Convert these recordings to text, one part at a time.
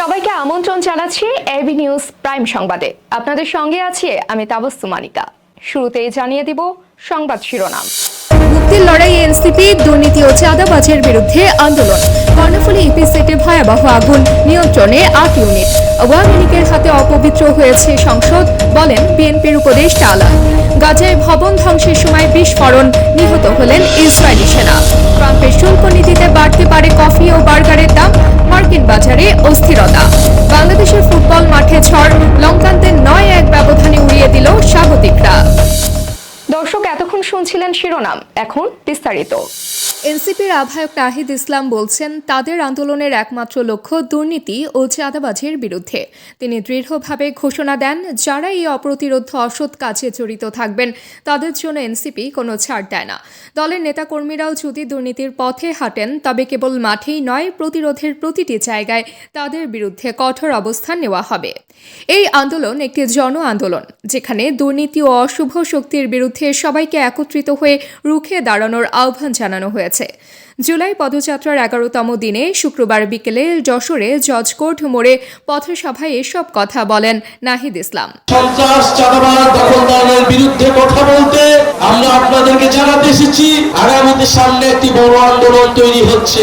সবাইকে আমন্ত্রণ জানাচ্ছি এবি নিউজ প্রাইম সংবাদে। আপনাদের সঙ্গে আছি আমি তাবস্সুম মানিকা। শুরুতেই জানিয়ে দিব সংবাদ শিরোনাম। মুক্তির লড়াই এনসিপি, দুর্নীতি ও চাঁদাবাজের বিরুদ্ধে আন্দোলন। কর্ণফুলী ইপিজেডে ভয়াবহ আগুন, নিয়ন্ত্রণে 8 ইউনিট। আওয়ামী লীগের হাতে অপবিত্র হয়েছে সংসদ, বলেন বিএনপির উপদেষ্টা আলাল। গাজায় ভবন ধ্বংসের সময় বিস্ফোরণ, নিহত হলেন ইসরায়েলি সেনা। ট্রাম্পের শুল্ক নীতিতে বাড়তে পারে কফি ও বার্গারের দাম, মার্কিন বাজারে অস্থিরতা। বাংলাদেশের ফুটবল মাঠে ঝড়, লঙ্কানদের 9-1 ব্যবধানে উড়িয়ে দিল স্বাগতিকরা। দর্শক, এতক্ষণ শুনছিলেন শিরোনাম, এখন বিস্তারিত। এনসিপির আহ্বায়ক নাহিদ ইসলাম বলছেন, তাদের আন্দোলনের একমাত্র লক্ষ্য দুর্নীতি ও চাঁদাবাজির বিরুদ্ধে। তিনি দৃঢ়ভাবে ঘোষণা দেন, যারা এই অপ্রতিরোধ অসৎ কাজে জড়িত থাকবেন তাদের জন্য এনসিপি কোনো ছাড় দেয় না। দলের নেতাকর্মীরাও যদি দুর্নীতির পথে হাঁটেন তবে কেবল মাঠেই নয়, প্রতিরোধের প্রতিটি জায়গায় তাদের বিরুদ্ধে কঠোর অবস্থান নেওয়া হবে। এই আন্দোলন একটি জন আন্দোলন, যেখানে দুর্নীতি ও অশুভ শক্তির বিরুদ্ধে সবাইকে একত্রিত হয়ে রুখে দাঁড়ানোর আহ্বান জানানো হয়েছে। জুলাই পদযাত্রার 11তম দিনে শুক্রবার বিকেলে যশোরে জজকোর্ট মোড়ে পথসভায় এসব কথা বলেন নাহিদ ইসলাম। সন্ত্রাস, চাঁদাবাজ, দখলদারদের বিরুদ্ধে কথা বলতে আমরা আপনাদেরকে জানাতে এসেছি, আগামীতে সামনে একটি বড় আন্দোলন তৈরি হচ্ছে।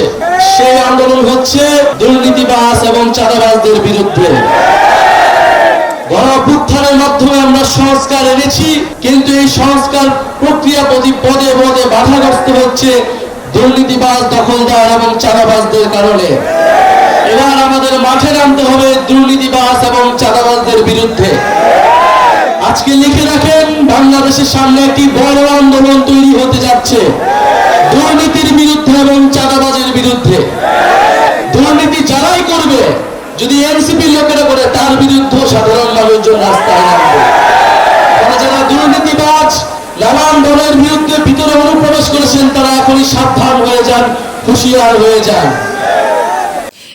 সেই আন্দোলন হচ্ছে দুর্নীতিবাজ এবং চাঁদাবাজদের বিরুদ্ধে। গণঅভ্যুত্থানের মাধ্যমে আমরা সংস্কার এনেছি, কিন্তু এই সংস্কার প্রক্রিয়া পদে পদে বাধাগ্রস্ত হচ্ছে দুর্নীতিবাজ, দখলদার এবং চাঁদাবাজদের কারণে। এবার আমাদের মাঠে নামতে হবে দুর্নীতিবাজ এবং চাঁদাবাজদের বিরুদ্ধে। আজকে লিখে রাখেন, বাংলাদেশের সামনে একটি বড় আন্দোলন তৈরি হতে যাচ্ছে দুর্নীতির বিরুদ্ধে এবং চাঁদাবাজের বিরুদ্ধে। দুর্নীতি যারাই করবে, যদি এনসিপি লোকেরা করে, তার বিরুদ্ধে সাধারণ মানুষজন রাস্তায় নামবে। যারা দুর্নীতিবাজ, নানান দলের বিরুদ্ধে ভিতরে অনুপ্রবেশ করেছেন, তারা এখনই সাবধান হয়ে যান, হুঁশিয়ার হয়ে যান।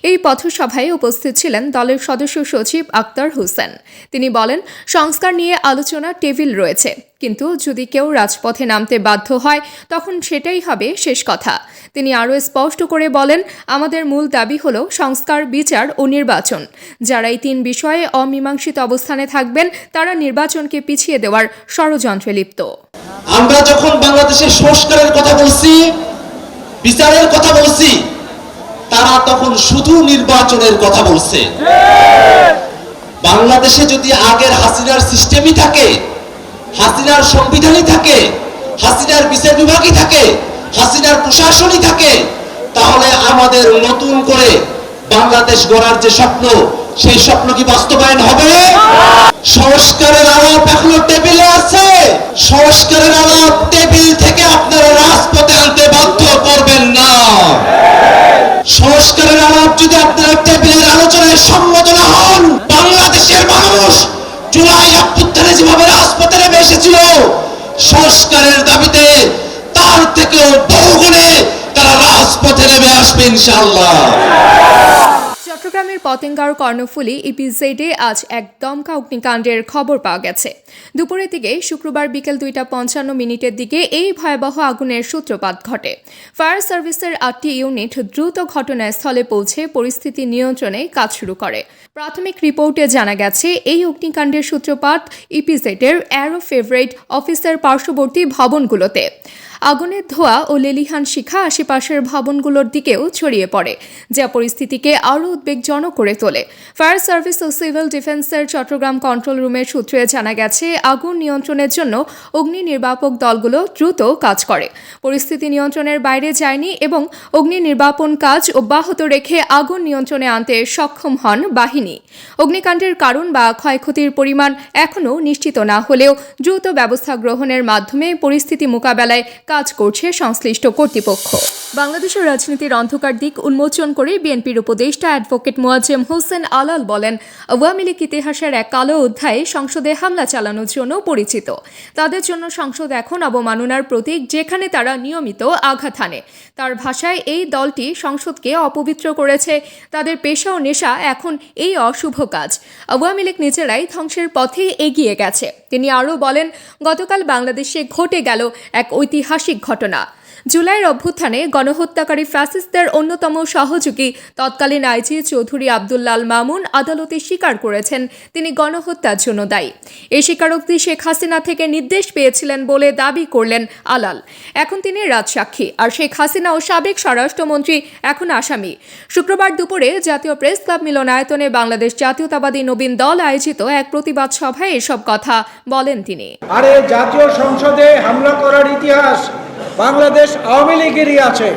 এই পথসভায় উপস্থিত ছিলেন দলের সদস্য সচিব আক্তার হোসেন। তিনি বলেন, সংস্কার নিয়ে আলোচনা টেবিল রয়েছে, কিন্তু যদি কেউ রাজপথে নামতে বাধ্য হয় তখন সেটাই হবে শেষ কথা। তিনি আরও স্পষ্ট করে বলেন, আমাদের মূল দাবি হল সংস্কার, বিচার ও নির্বাচন। যারা এই 3 বিষয়ে অমীমাংসিত অবস্থানে থাকবেন তারা নির্বাচনকে পিছিয়ে দেওয়ার ষড়যন্ত্রে লিপ্ত। আমরা যখন বাংলাদেশের সংস্কারের কথা বলছি, বিচারের কথা বলছি, তারা তখন শুধু নির্বাচনের কথা বলছে। বাংলাদেশে যদি আগের হাসিনার সিস্টেমই থাকে, হাসিনার সংবিধানই থাকে, হাসিনার বিচার বিভাগই থাকে, হাসিনার প্রশাসনই থাকে, তাহলে আমাদের নতুন করে বাংলাদেশ গড়ার যে স্বপ্ন, সেই স্বপ্ন কি বাস্তবায়ন হবে? সংস্কারের আলাপ এখনো টেবিলে আছে। সংস্কারের আলাপ টেবিল থেকে আপনারা রাজপথে আনতে বাধ্য করবেন না। সংস্কারের আলাপ যদি আপনারা টেবিলের আলোচনায় সম্মত না হন, বাংলাদেশের মানুষ জুলাই অভ্যুত্থানে যেভাবে রাজপথে নেমে এসেছিল সংস্কারের দাবিতে, তার থেকেও বহুগুণে তারা রাজপথে নেমে আসবে ইনশাআল্লাহ। চট্টগ্রামের পতেঙ্গার কর্ণফুলী ইপিজেডে আজ এক দমকা অগ্নিকাণ্ডের খবর পাওয়া গেছে। দুপুরের দিকে শুক্রবার বিকেল 2:55 দিকে এই ভয়াবহ আগুনের সূত্রপাত ঘটে। ফায়ার সার্ভিসের 8টি ইউনিট দ্রুত ঘটনাস্থলে পৌঁছে পরিস্থিতি নিয়ন্ত্রণে কাজ শুরু করে। প্রাথমিক রিপোর্টে জানা গেছে, এই অগ্নিকাণ্ডের সূত্রপাত ইপিজেডের অ্যারো ফেভারিট অফিসের পার্শ্ববর্তী ভবনগুলোতে। আগুনের ধোঁয়া ও লেলিহান শিখা আশেপাশের ভবনগুলোর দিকেও ছড়িয়ে পড়ে, যা পরিস্থিতিকে আরও উদ্বেগজনক করে তোলে। ফায়ার সার্ভিস ও সিভিল ডিফেন্সের চট্টগ্রাম কন্ট্রোল রুমের সূত্রে জানা গেছে, আগুন নিয়ন্ত্রণের জন্য অগ্নি নির্বাপক দলগুলো দ্রুত কাজ করে। পরিস্থিতি নিয়ন্ত্রণের বাইরে যায়নি এবং অগ্নি নির্বাপন কাজ অব্যাহত রেখে আগুন নিয়ন্ত্রণে আনতে সক্ষম হন বাহিনী। অগ্নিকাণ্ডের কারণ বা ক্ষয়ক্ষতির পরিমাণ এখনও নিশ্চিত না হলেও দ্রুত ব্যবস্থা গ্রহণের মাধ্যমে পরিস্থিতি মোকাবেলায় কাজ করছে সংশ্লিষ্ট কর্তৃপক্ষ। বাংলাদেশের রাজনীতির অন্ধকার দিক উন্মোচন করে বিএনপির উপদেষ্টা অ্যাডভোকেট মোয়াজ্জেম হোসেন আলাল বলেন, আওয়ামী লীগ ইতিহাসের এক কালো অধ্যায়ে সংসদে হামলা চালানোর জন্য পরিচিত। তাদের জন্য সংসদ এখন অবমাননার প্রতীক, যেখানে তারা নিয়মিত আঘাত হানে। তার ভাষায়, এই দলটি সংসদকে অপবিত্র করেছে। তাদের পেশা ও নেশা এখন এই অশুভ কাজ। আওয়ামী লীগ নিজেরাই ধ্বংসের পথে এগিয়ে গেছে। তিনি আরও বলেন, গতকাল বাংলাদেশে ঘটে গেল এক ঐতিহাসিক ঘটনা। জুলাইয়ের অভ্যুত্থানে গণহত্যাকারী ফ্যাসিস্টদের অন্যতম সহযোগী তৎকালীন আইজি চৌধুরী আব্দুল্লাল মামুন আদালতে স্বীকার করেছেন তিনি গণহত্যার জন্য দায়ী। এই স্বীকারোক্তি শেখ হাসিনা থেকে নির্দেশ পেয়েছিলেন বলে দাবি করলেন আলাল। এখন তিনি রাজসাক্ষী, আর শেখ হাসিনা ও সাবেক স্বরাষ্ট্রমন্ত্রী এখন আসামি। শুক্রবার দুপুরে জাতীয় প্রেস ক্লাব মিলনায়তনে বাংলাদেশ জাতীয়তাবাদী নবীন দল আয়োজিত এক প্রতিবাদ সভায় এসব কথা বলেন তিনি। আরে জাতীয় সংসদে হামলা করার ইতিহাস বাংলাদেশ আওয়ামী লীগেরই আছে।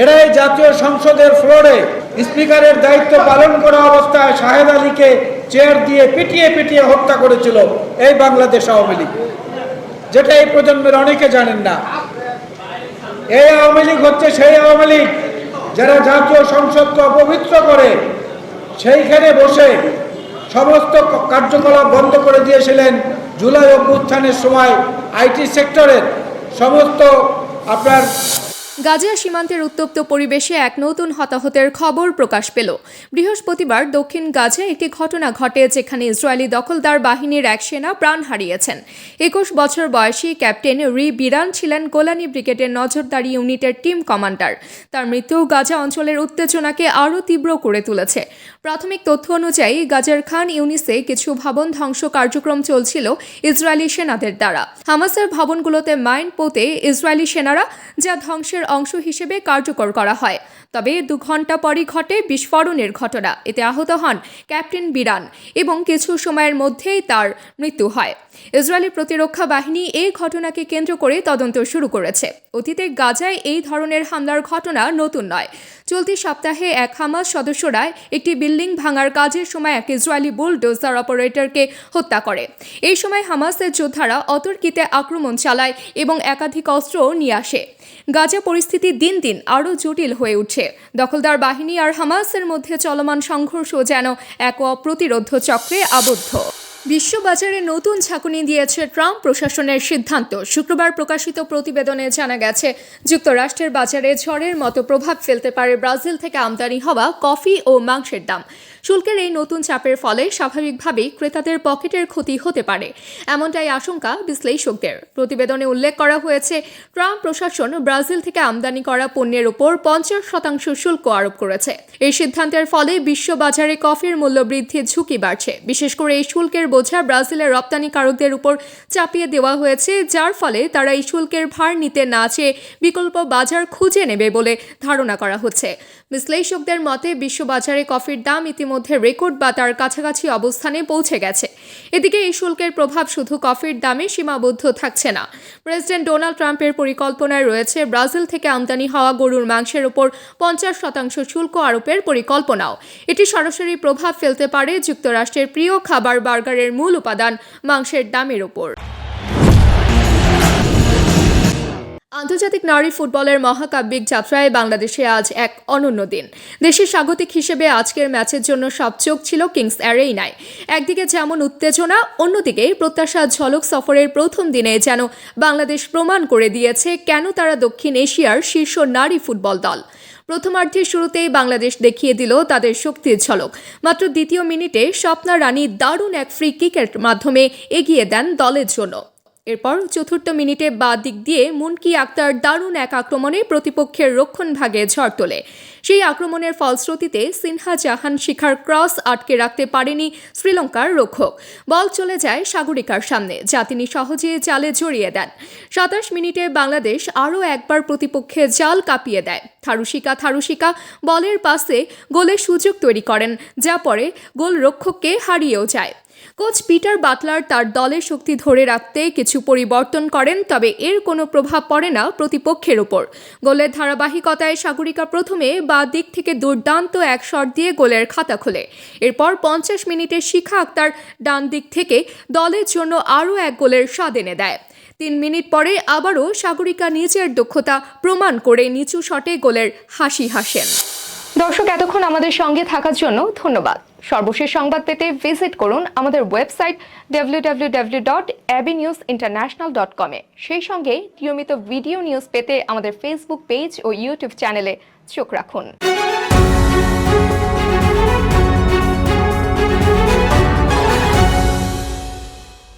এরাই জাতীয় সংসদের ফ্লোরে স্পিকারের দায়িত্ব পালন করা অবস্থায় শাহেদ আলীকে চেয়ার দিয়ে পিটিয়ে পিটিয়ে হত্যা করেছিল এই বাংলাদেশ আওয়ামী লীগ, যেটা এই প্রজন্মের অনেকে জানেন না। এই আওয়ামী লীগ হচ্ছে সেই আওয়ামী লীগ যারা জাতীয় সংসদকে অপবিত্র করে সেইখানে বসে সমস্ত কার্যকলাপ বন্ধ করে দিয়েছিলেন। জুলাই অভ্যুত্থানের সময় আইটি সেক্টরের সমস্ত আপনার গাজা সীমান্তের উত্তপ্ত পরিবেশে এক নতুন হতাহতের খবর প্রকাশ পেল। বৃহস্পতিবার দক্ষিণ গাজায় একটি ঘটনা ঘটে যেখানে ইসরায়েলি দখলদার বাহিনীর এক সেনা প্রাণ হারিয়েছেন। 21 বছর বয়সী ক্যাপ্টেন রি বিরান ছিলেন গোলানি ব্রিগেডের নজরদারি ইউনিটের টিম কমান্ডার। তার মৃত্যু গাজা অঞ্চলের উত্তেজনাকে আরও তীব্র করে তুলেছে। প্রাথমিক তথ্য অনুযায়ী গাজার খান ইউনিসে কিছু ভবন ধ্বংস কার্যক্রম চলছিল ইসরায়েলি সেনাদের দ্বারা। হামাসের ভবনগুলোতে মাইন পোতে ইসরায়েলি সেনারা, যা ধ্বংসের অংশ হিসেবে কার্যকর করা হয়। তবে 2 ঘন্টা পরই ঘটে বিস্ফোরণের ঘটনা। এতে আহত হন ক্যাপ্টেন বিরান এবং কিছু সময়ের মধ্যেই তার মৃত্যু হয়। ইসরায়েলি প্রতিরক্ষা বাহিনী এই ঘটনাকে কেন্দ্র করে তদন্ত শুরু করেছে। অতীতে গাজায় এই ধরনের হামলার ঘটনা নতুন নয়। চলতি সপ্তাহে এক হামাস সদস্যরা একটি বিল্ডিং ভাঙার কাজের সময় এক ইসরায়েলি বুলডোজার অপারেটরকে হত্যা করে। এই সময় হামাসের যোদ্ধারা অতর্কিতে আক্রমণ চালায় এবং একাধিক অস্ত্রও নিয়ে আসে। গাজা পরিস্থিতি দিন দিন আরও জটিল হয়ে উঠছে। দখলদার বাহিনী আর হামাসের মধ্যে চলমান সংঘর্ষ যেন এক অপ্রতিরোধ্য চক্রে আবদ্ধ। বিশ্ববাজারে নতুন ঝাঁকুনি দিয়েছে ট্রাম্প প্রশাসনের সিদ্ধান্ত। শুক্রবার প্রকাশিত প্রতিবেদনে জানা গেছে, যুক্তরাষ্ট্রের বাজারে ঝড়ের মতো প্রভাব ফেলতে পারে ব্রাজিল থেকে আমদানি হওয়া কফি ও মাংসের দাম। শুল্কের এই নতুন চাপের ফলে স্বাভাবিকভাবেই ক্রেতাদের পকেটের ক্ষতি হতে পারে, এমনটাই আশঙ্কা বিশ্লেষকদের। প্রতিবেদনে উল্লেখ করা হয়েছে, ট্রাম্প প্রশাসন ব্রাজিল থেকে আমদানি করা পণ্যের উপর 50% শুল্ক আরোপ করেছে। এই সিদ্ধান্তের ফলে বিশ্ববাজারে কফির মূল্য বৃদ্ধির ঝুঁকি বাড়ছে। বিশেষ করে এই শুল্কের বোঝা ব্রাজিলের রপ্তানিকারকদের উপর চাপিয়ে দেওয়া হয়েছে, যার ফলে তারা এই শুল্কের ভার নিতে না চেয়ে বিকল্প বাজার খুঁজে নেবে বলে ধারণা করা হচ্ছে। বিশ্লেষকদের মতে বিশ্ববাজারে কফির দাম ইতিমধ্যে রেকর্ড বা তার কাছাকাছি অবস্থানে পৌঁছে গেছে। এদিকে এই শুল্কের প্রভাব শুধু কফির দামে সীমাবদ্ধ থাকছে না। প্রেসিডেন্ট ডোনাল্ড ট্রাম্পের পরিকল্পনায় রয়েছে ব্রাজিল থেকে আমদানি হওয়া গরুর মাংসের উপর 50% শুল্ক আরোপের পরিকল্পনাও। এটি সরাসরি প্রভাব ফেলতে পারে যুক্তরাষ্ট্রের প্রিয় খাবার বার্গারের মূল উপাদান মাংসের দামের উপর। আন্তর্জাতিক নারী ফুটবলের মহাকাব্যিক যাত্রায় বাংলাদেশে আজ এক অনন্য দিন। দেশের স্বাগতিক হিসেবে আজকের ম্যাচের জন্য সব চোখ ছিল কিংস অ্যারেনায়। একদিকে যেমন উত্তেজনা, অন্যদিকে প্রত্যাশা ঝলক সফরের প্রথম দিনে যেন বাংলাদেশ প্রমাণ করে দিয়েছে কেন তারা দক্ষিণ এশিয়ার শীর্ষ নারী ফুটবল দল। প্রথমার্ধের শুরুতেই বাংলাদেশ দেখিয়ে দিল তাদের শক্তির ঝলক। মাত্র দ্বিতীয় মিনিটে স্বপ্না রানী দারুণ এক ফ্রি কিকের মাধ্যমে এগিয়ে দেন দলের জন্য। এরপর চতুর্থ মিনিটে বাঁ দিক দিয়ে মুনকি আক্তার দারুণ এক আক্রমণে প্রতিপক্ষের রক্ষণভাগে ঝড় তোলে। সেই আক্রমণের ফলশ্রুতিতে সিনহা জাহান শিখার ক্রস আটকে রাখতে পারেনি শ্রীলঙ্কার রক্ষক। বল চলে যায় সাগরিকার সামনে, যা তিনি সহজে জালে জড়িয়ে দেন। 27 মিনিটে বাংলাদেশ আরও একবার প্রতিপক্ষের জাল কাঁপিয়ে দেয়। থারুশিকা বলের পাশে গোলের সুযোগ তৈরি করেন, যা পরে গোলরক্ষককে হারিয়েও যায়। কোচ পিটার বাটলার তার দলের শক্তি ধরে রাখতে কিছু পরিবর্তন করেন, তবে এর কোনো প্রভাব পড়ে না প্রতিপক্ষের ওপর। গোলের ধারাবাহিকতায় সাগরিকা প্রথমে বাঁ দিক থেকে দুর্দান্ত এক শট দিয়ে গোলের খাতা খোলে। এরপর 50 মিনিটে শিখা আক্তার ডান দিক থেকে দলের জন্য আরও এক গোলের স্বাদ এনে দেয়। 3 মিনিট পরে আবারও সাগরিকা নিজের দক্ষতা প্রমাণ করে নিচু শটে গোলের হাসি হাসেন। দর্শক, এতক্ষণ আমাদের সঙ্গে থাকার জন্য ধন্যবাদ। সর্বশেষ সংবাদ পেতে ভিজিট করুন আমাদের ওয়েবসাইট www.abnewsinternational.com এ। সেই সঙ্গে নিয়মিত ভিডিও নিউজ পেতে আমাদের ফেসবুক পেজ ও ইউটিউব চ্যানেলে চোখ রাখুন।